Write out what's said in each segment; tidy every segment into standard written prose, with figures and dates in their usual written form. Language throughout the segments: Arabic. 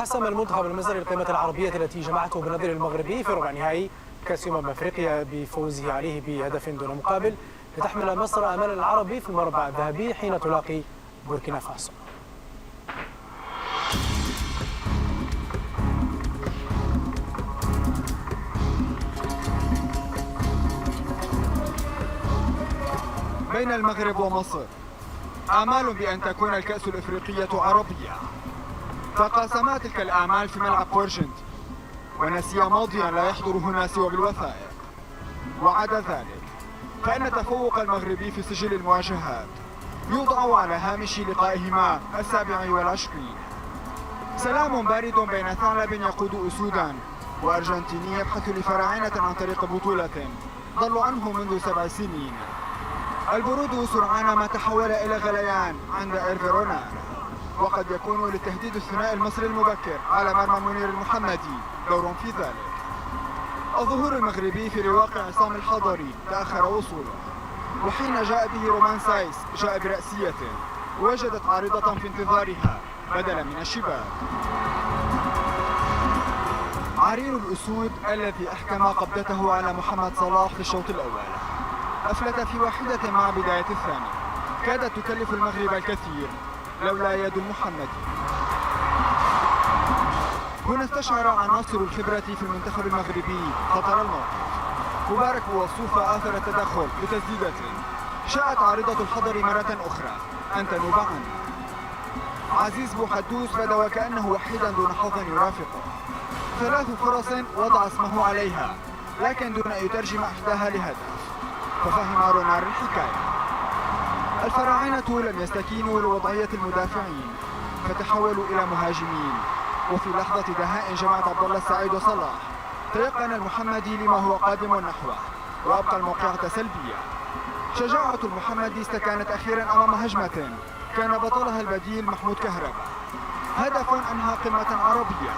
حسم المنتخب المصري القمة العربية التي جمعته بالنظير المغربي في ربع نهائي كأس أفريقيا بفوزه عليه بهدف دون مقابل لتحمل مصر أمال العربي في المربع الذهبي حين تلاقي بوركينا فاسو. بين المغرب ومصر آمال بأن تكون الكأس الإفريقية عربية. تقاسما تلك الآمال في ملعب بورجنت ونسي ماضيا لا يحضر هنا سوى بالوثائق. وعدا ذلك فإن تفوق المغربي في سجل المواجهات يوضع على هامش لقائهما 27. سلام بارد بين ثعلب يقود أسودا وأرجنتيني يبحث لفراعنة عن طريق بطولة ضلوا عنه منذ 7 سنين. البرود سرعان ما تحول إلى غليان عند إيرفيرونا، وقد يكون لتهديد الثنائي المصري المبكر على مرمى منير المحمدي دور في ذلك. الظهور المغربي في رواق عصام الحضري تأخر وصوله، وحين جاء به رومان سايس جاء برأسية وجدت عارضة في انتظارها بدلا من الشباك. عرير الأسود الذي أحكم قبضته على محمد صلاح في الشوط الأول أفلت في واحدة مع بداية الثاني كادت تكلف المغرب الكثير لولا يد المحمدي. هنا استشعر عناصر الخبرة في المنتخب المغربي خطر الموقف. مبارك وصوفة آثر التدخل بتسديدة شاءت عارضة الحضر مرة أخرى أن تنوب عنه. عزيز بوحدوس بدا وكأنه وحيدا دون حظ يرافقه. 3 فرص وضع اسمه عليها لكن دون أن يترجم إحداها لهدف، ففهم رونار الحكاية. الفراعنة لم يستكينوا لوضعية المدافعين فتحولوا إلى مهاجمين، وفي لحظة دهاء جمعت عبد الله السعيد وصلاح تيقن المحمدي لما هو قادم نحوه وأبقى الموقعة سلبية. شجاعة المحمدي استكانت أخيرا أمام هجمة كان بطلها البديل محمود كهربا. هدف أنهى قمة عربية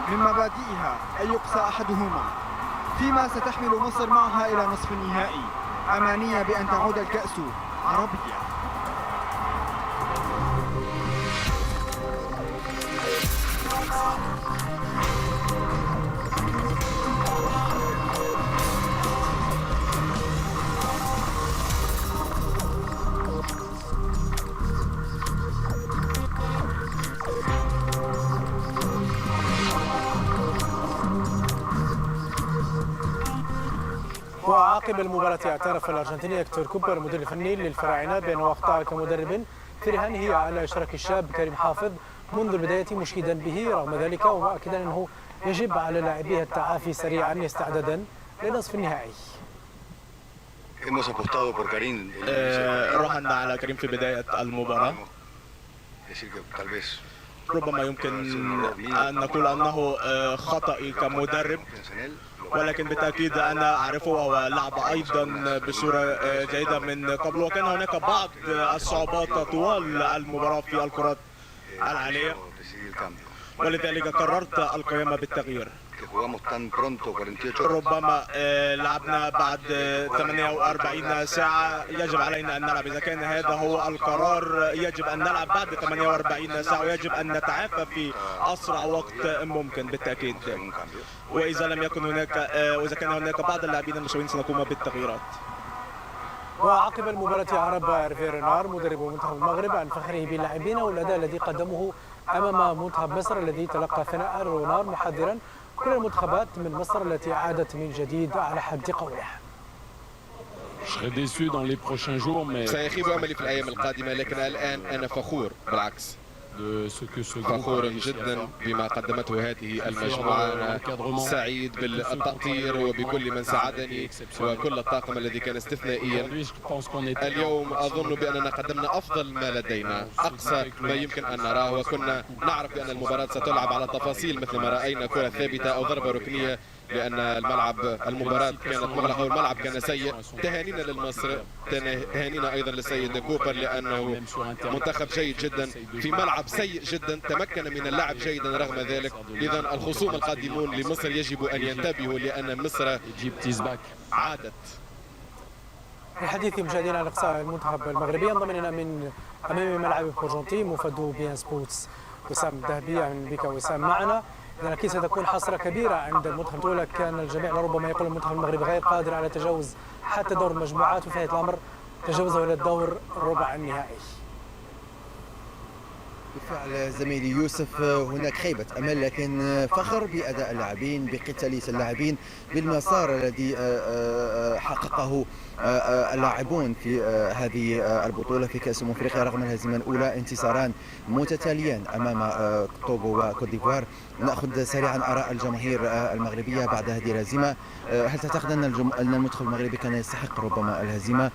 من مبادئها أن يقصى أحدهما، فيما ستحمل مصر معها إلى نصف النهائي أمانية بأن تعود الكأس عربية. وعقب المباراة اعترف الأرجنتيني هيكتور كوبر المدير الفني للفراعنة بأنه أخطأ كمدرب في رهانه على إشراك الشاب كريم حافظ منذ البداية، مشيدا به رغم ذلك ومؤكدا أنه يجب على لاعبيه التعافي سريعا استعدادا لنصف النهائي. رهنا على كريم في بداية المباراة. ربما يمكن أن نقول أنه خطأي كمدرب، ولكن بالتأكيد أنا أعرفه وهو لعب أيضا بصورة جيدة من قبل، وكان هناك بعض الصعوبات طوال المباراة في الكرات العالية، ولذلك قررت القيام بالتغيير. ربما لعبنا بعد 48 ساعة، يجب علينا أن نلعب. إذا كان هذا هو القرار يجب أن نلعب بعد 48 ساعة، ويجب أن نتعافى في أسرع وقت ممكن بالتأكيد. وإذا لم يكن هناك وإذا كان هناك بعض اللاعبين المصابين سنقوم بالتغييرات. وعقب المباراة أعرب هيرفي رينار مدرب منتخب المغرب عن فخره باللاعبين والأداء الذي قدمه أمام منتخب مصر الذي تلقى ثناء رونار، محذرا كل المنتخبات من مصر التي عادت من جديد على حد قوله. سيخيب أملي في الأيام القادمة، لكن الآن أنا فخور، بالعكس فخور جدا بما قدمته هذه المجموعة. أنا سعيد بالتقدير وبكل من ساعدني وكل الطاقم الذي كان استثنائيا. اليوم أظن بأننا قدمنا أفضل ما لدينا، أقصى ما يمكن أن نراه، وكنا نعرف بأن المباراة ستلعب على تفاصيل مثل ما رأينا كرة ثابتة أو ضربة ركنية، لأن المباراة كانت مغلقة والملعب كان سيء. تهانينا للمصر، تهانينا أيضا للسيد كوبر لأنه منتخب جيد جدا في ملعب سيء جدا، تمكن من اللعب جيدا رغم ذلك. إذا الخصوم القادمون لمصر يجب أن ينتبهوا، لأن مصر عادت. الحديث مشاهدينا عن إقصاء المنتخب المغربي، انضم إلينا من أمام ملعب بورجنتي مفد بيان سبورتس وسام الذهبية من بك وسام معنا. إذا أكيد ستكون حسرة كبيرة عند المنتخب الأولى. كان الجميع لربما يقول المنتخب المغربي غير قادر على تجاوز حتى دور المجموعات، وفي هذا الأمر تجاوزه إلى الدور الربع النهائي. بالفعل زميلي يوسف، هناك خيبة أمل لكن فخر بأداء اللاعبين، بقتالية اللاعبين، بالمسار الذي حققه اللاعبون في هذه البطولة في كأس أفريقيا رغم الهزيمة الأولى. انتصاران متتاليان أمام توغو وكوت ديفوار. نأخذ سريعا آراء الجماهير المغربية بعد هذه الهزيمة. هل تعتقد أن المنتخب المغربي كان يستحق ربما الهزيمة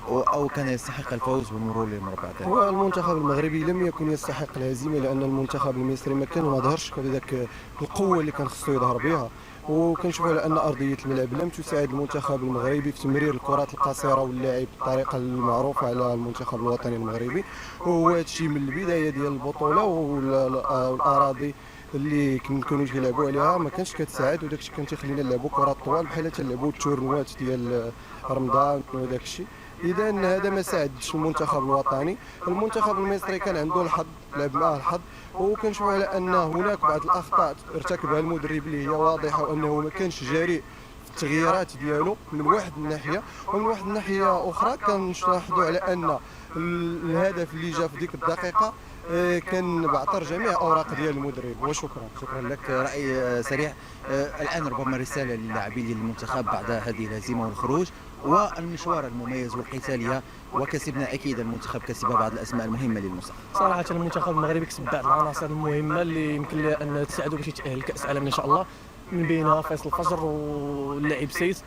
أو كان يستحق الفوز والمرور للمربع الثاني؟ هو المنتخب المغربي لم يكن يستحق الهزيمة، لأن المنتخب المصري ما ظهرش بهذاك القوة اللي كان خصو يظهر بها، وكنشوفوا على ان ارضيه الملعب لم تساعد المنتخب المغربي في تمرير الكرات القصيره واللعب بالطريقه المعروفه على المنتخب الوطني المغربي. وهذا الشيء من البدايه ديال البطوله، والاراضي اللي كانوا يلعبوا عليها ما كانش كتساعد، وداك الشيء كان تيخلينا نلعبوا كرات طوال بحال تلعبوا التورنوات ديال رمضان وداك الشيء. اذا هذا ما ساعدش المنتخب الوطني. المنتخب المصري كان عنده الحظ، لعب معه الحظ، وكنشوف على ان هناك بعض الاخطاء ارتكبها المدرب اللي هي واضحه، وانه ما كانش جريء في التغييرات ديالو من واحد الناحيه، ومن واحد الناحيه اخرى كنلاحظوا على ان الهدف اللي جا في ديك الدقيقه كان بعثر جميع اوراق ديال المدرب. وشكرا. شكرا لك. راي سريع الان ربما رساله للاعبين للمنتخب بعد هذه الهزيمه والخروج والمشوار المميز والقتاليه، وكسبنا اكيد المنتخب كسب بعض الاسماء المهمه للمسابقه. صراحه المنتخب المغربي كسب بعض العناصر المهمه اللي يمكن لها ان تساعدوا باش يتاهل كاس العالم ان شاء الله، من بينها فيصل الفجر واللاعب سيس.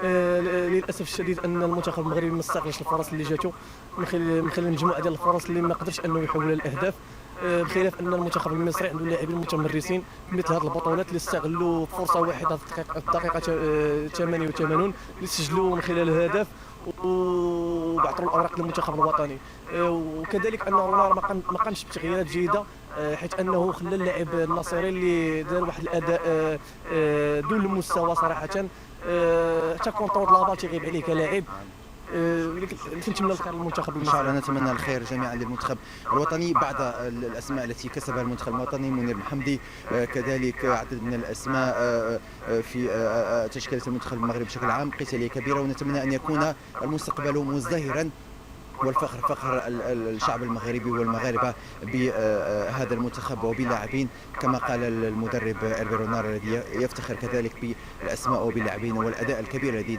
للاسف الشديد ان المنتخب المغربي ما استغلش الفرص اللي جاتو من خلال مجموعه ديال الفرص اللي ما قدرش انه يحولها لاهداف، بخلاف ان المنتخب المصري عنده لاعبين متمرسين في مثل هذه البطولات اللي استغلوا فرصه واحده في الدقيقه 88 اللي سجلوا من خلال الهدف وبعثروا الاوراق للمنتخب الوطني. وكذلك ان رونالدو ما قامش بتغييرات جيده، حيث انه خلى اللاعب الناصري اللي دار واحد الاداء دون المستوى صراحه، حتى كونترول لابال تيغيب عليه كلاعب. نتمنى الخير للمنتخب ان شاء الله. نتمنى الخير جميعا للمنتخب الوطني. بعد الاسماء التي كسبها المنتخب الوطني، منير محمدي، كذلك عدد من الاسماء في تشكيله المنتخب المغربي بشكل عام، قتاليه كبيره، ونتمنى ان يكون المستقبل مزدهرا والفخر فخر الشعب المغربي والمغاربه بهذا المنتخب وبلاعبين، كما قال المدرب إيرفي رونار الذي يفتخر كذلك بالاسماء وباللاعبين والاداء الكبير الذي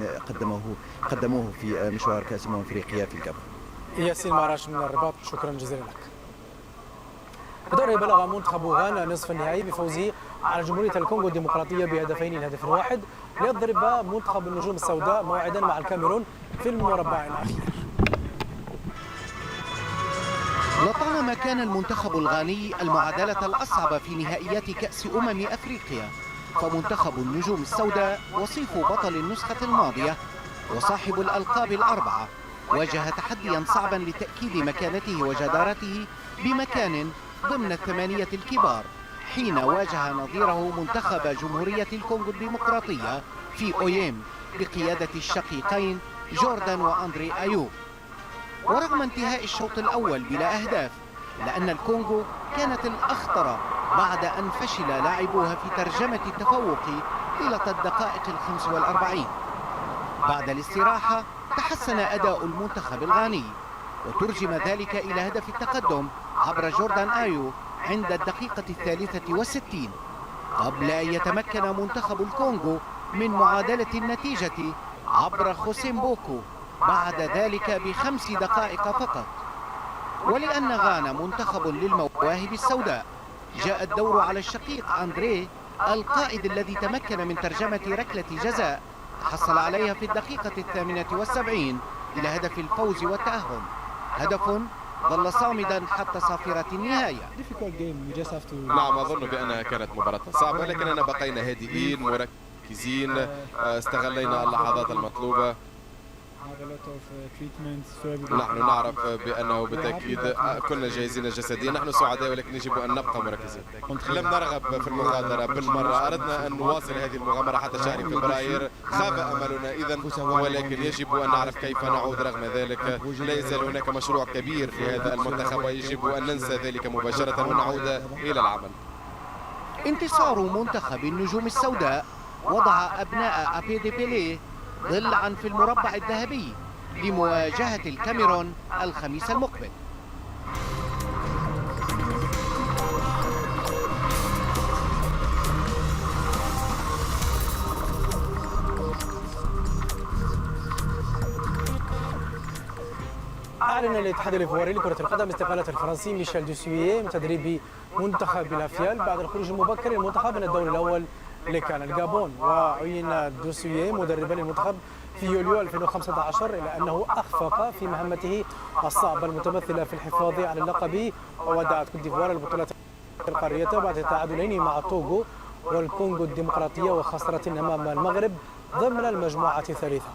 قدموه في مشوار كاس افريقيا في الكاب. ياسين معراش من الرباط، شكرا جزيلا لك. بدوره بلغ منتخب غانا نصف النهائي بفوزه على جمهوريه الكونغو الديمقراطيه بهدفين لهدف واحد، ليضرب منتخب النجوم السوداء موعدا مع الكاميرون في المربع الاخير. لطالما كان المنتخب الغاني المعادلة الأصعب في نهائيات كأس أفريقيا، فمنتخب النجوم السوداء وصيف بطل النسخة الماضية وصاحب الألقاب الأربعة واجه تحديا صعبا لتأكيد مكانته وجدارته بمكان ضمن الثمانية الكبار، حين واجه نظيره منتخب جمهورية الكونغو الديمقراطية في أويم بقيادة الشقيقين جوردان وأندري أيوب. ورغم انتهاء الشوط الأول بلا أهداف، لأن الكونغو كانت الأخطر بعد أن فشل لاعبوها في ترجمة التفوق طيلة الدقائق 45. بعد الاستراحة تحسن أداء المنتخب الغاني، وترجم ذلك إلى هدف التقدم عبر جوردان آيو عند الدقيقة 63، قبل أن يتمكن منتخب الكونغو من معادلة النتيجة عبر خوسين بوكو بعد ذلك ب5 دقائق فقط. ولأن غانا منتخب للمواهب السوداء، جاء الدور على الشقيق أندري القائد الذي تمكن من ترجمة ركلة جزاء حصل عليها في الدقيقة 78 إلى هدف الفوز والتأهل، هدف ظل صامدا حتى صافرة النهاية. نعم، أظن بأنها كانت مباراة صعبة، لكننا بقينا هادئين مركزين، استغلينا اللحظات المطلوبة. نحن نعرف بأنه بالتأكيد كنا جاهزين جسديا، نحن سعداء ولكن يجب أن نبقى مركزين. لم نرغب في المغادرة بالمرة، أردنا أن نواصل هذه المغامرة حتى شهر فبراير، خاب أملنا إذا، ولكن يجب أن نعرف كيف نعود. رغم ذلك لا يزال هناك مشروع كبير في هذا المنتخب ويجب أن ننسى ذلك مباشرة ونعود إلى العمل. انتصار منتخب النجوم السوداء وضع أبناء أبي دي بيليه ضلعا في المربع الذهبي لمواجهة الكاميرون الخميس المقبل. أعلن الاتحاد الإيفواري لكرة القدم استقالة الفرنسي ميشيل دوسويي من تدريب منتخب الأفيال بعد الخروج المبكر للمنتخب من الدور الأول لكان الجابون. وعين دوسويي مدربا للمنتخب في يوليو 2015 إلا أنه أخفق في مهمته الصعبة المتمثلة في الحفاظ على اللقب. وودعت كوت ديفوار البطولة القارية بعد تعادلين مع توغو والكونغو الديمقراطية وخسارة أمام المغرب ضمن المجموعة الثالثة.